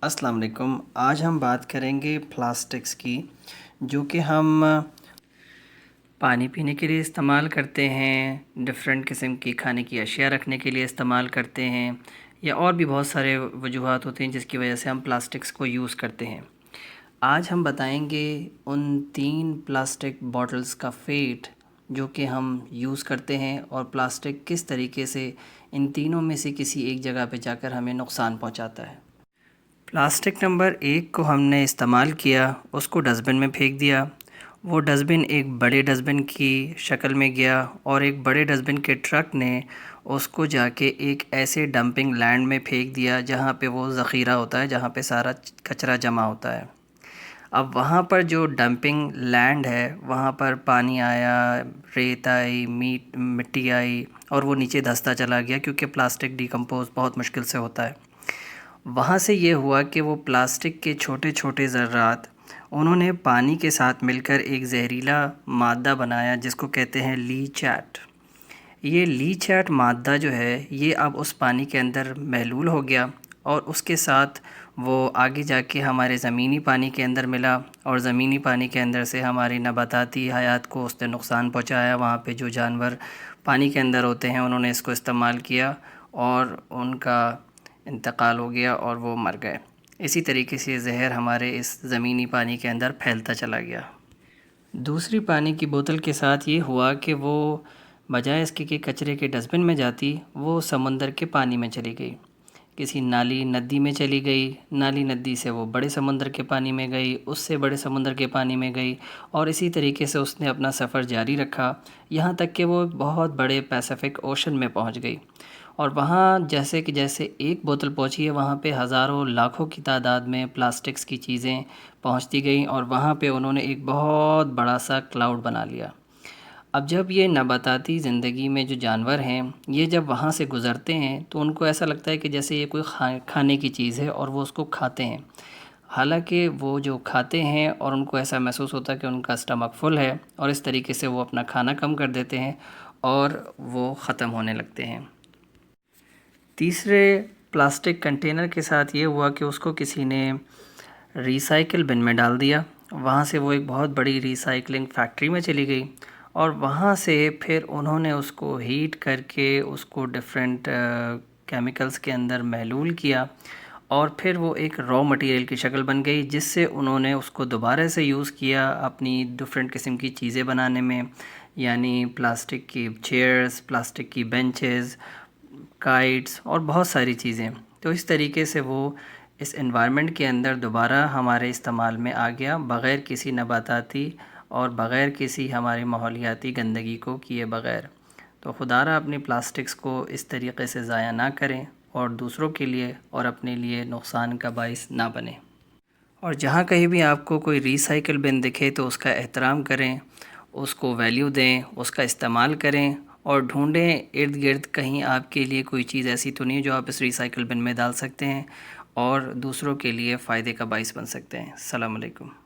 السلام علیکم۔ آج ہم بات کریں گے پلاسٹکس کی، جو کہ ہم پانی پینے کے لیے استعمال کرتے ہیں، ڈفرینٹ قسم کی کھانے کی اشیاء رکھنے کے لیے استعمال کرتے ہیں، یا اور بھی بہت سارے وجوہات ہوتے ہیں جس کی وجہ سے ہم پلاسٹکس کو یوز کرتے ہیں۔ آج ہم بتائیں گے ان 3 پلاسٹک باٹلز کا فیٹ جو کہ ہم یوز کرتے ہیں، اور پلاسٹک کس طریقے سے ان تینوں میں سے کسی ایک جگہ پہ جا کر ہمیں نقصان پہنچاتا ہے۔ پلاسٹک نمبر 1 کو ہم نے استعمال کیا، اس کو ڈسٹ بن میں پھینک دیا۔ وہ ڈسٹ بن ایک بڑے ڈسٹ بن کی شکل میں گیا، اور ایک بڑے ڈسٹ بن کے ٹرک نے اس کو جا کے ایک ایسے ڈمپنگ لینڈ میں پھینک دیا جہاں پہ وہ ذخیرہ ہوتا ہے، جہاں پہ سارا کچرا جمع ہوتا ہے۔ اب وہاں پر جو ڈمپنگ لینڈ ہے، وہاں پر پانی آیا، ریت آئی، مٹی آئی، اور وہ نیچے دھستا چلا گیا کیونکہ پلاسٹک ڈیکمپوز بہت مشکل سے ہوتا ہے۔ وہاں سے یہ ہوا کہ وہ پلاسٹک کے چھوٹے چھوٹے ذرات انہوں نے پانی کے ساتھ مل کر ایک زہریلا مادہ بنایا جس کو کہتے ہیں لیچیٹ۔ یہ لیچیٹ مادہ جو ہے یہ اب اس پانی کے اندر محلول ہو گیا، اور اس کے ساتھ وہ آگے جا کے ہمارے زمینی پانی کے اندر ملا، اور زمینی پانی کے اندر سے ہماری نباتاتی حیات کو اس نے نقصان پہنچایا۔ وہاں پہ جو جانور پانی کے اندر ہوتے ہیں انہوں نے اس کو استعمال کیا، اور ان کا انتقال ہو گیا اور وہ مر گئے۔ اسی طریقے سے زہر ہمارے اس زمینی پانی کے اندر پھیلتا چلا گیا۔ دوسری پانی کی بوتل کے ساتھ یہ ہوا کہ وہ بجائے اس کے کہ کچرے کے ڈسٹ بن میں جاتی، وہ سمندر کے پانی میں چلی گئی، کسی نالی ندی میں چلی گئی۔ نالی ندی سے وہ بڑے سمندر کے پانی میں گئی، اس سے بڑے سمندر کے پانی میں گئی، اور اسی طریقے سے اس نے اپنا سفر جاری رکھا، یہاں تک کہ وہ بہت بڑے پیسیفک اوشن میں پہنچ گئی۔ اور وہاں جیسے ایک بوتل پہنچی ہے، وہاں پہ ہزاروں لاکھوں کی تعداد میں پلاسٹکس کی چیزیں پہنچتی گئیں، اور وہاں پہ انہوں نے ایک بہت بڑا سا کلاؤڈ بنا لیا۔ اب جب یہ نباتاتی زندگی میں جو جانور ہیں، یہ جب وہاں سے گزرتے ہیں تو ان کو ایسا لگتا ہے کہ جیسے یہ کوئی کھانے کی چیز ہے، اور وہ اس کو کھاتے ہیں۔ حالانکہ وہ جو کھاتے ہیں اور ان کو ایسا محسوس ہوتا ہے کہ ان کا اسٹمک فل ہے، اور اس طریقے سے وہ اپنا کھانا کم کر دیتے ہیں اور وہ ختم ہونے لگتے ہیں۔ تیسرے پلاسٹک کنٹینر کے ساتھ یہ ہوا کہ اس کو کسی نے ری سائیکل بن میں ڈال دیا۔ وہاں سے وہ ایک بہت بڑی ری سائیکلنگ فیکٹری میں چلی گئی، اور وہاں سے پھر انہوں نے اس کو ہیٹ کر کے اس کو ڈفرینٹ کیمیکلز کے اندر محلول کیا، اور پھر وہ ایک را مٹیریل کی شکل بن گئی، جس سے انہوں نے اس کو دوبارہ سے یوز کیا اپنی ڈفرینٹ قسم کی چیزیں بنانے میں، یعنی پلاسٹک کی چیئرز، پلاسٹک کی بینچز، کائٹس، اور بہت ساری چیزیں۔ تو اس طریقے سے وہ اس انوائرمنٹ کے اندر دوبارہ ہمارے استعمال میں آ گیا، بغیر کسی نباتاتی اور بغیر کسی ہماری ماحولیاتی گندگی کو کیے بغیر۔ تو خدا را اپنی پلاسٹکس کو اس طریقے سے ضائع نہ کریں، اور دوسروں کے لیے اور اپنے لیے نقصان کا باعث نہ بنیں۔ اور جہاں کہیں بھی آپ کو کوئی ری سائیکل بن دکھے تو اس کا احترام کریں، اس کو ویلیو دیں، اس کا استعمال کریں، اور ڈھونڈیں ارد گرد کہیں آپ کے لیے کوئی چیز ایسی تو نہیں جو آپ اس ری سائیکل بن میں ڈال سکتے ہیں اور دوسروں کے لیے فائدے کا باعث بن سکتے ہیں۔ السلام علیکم۔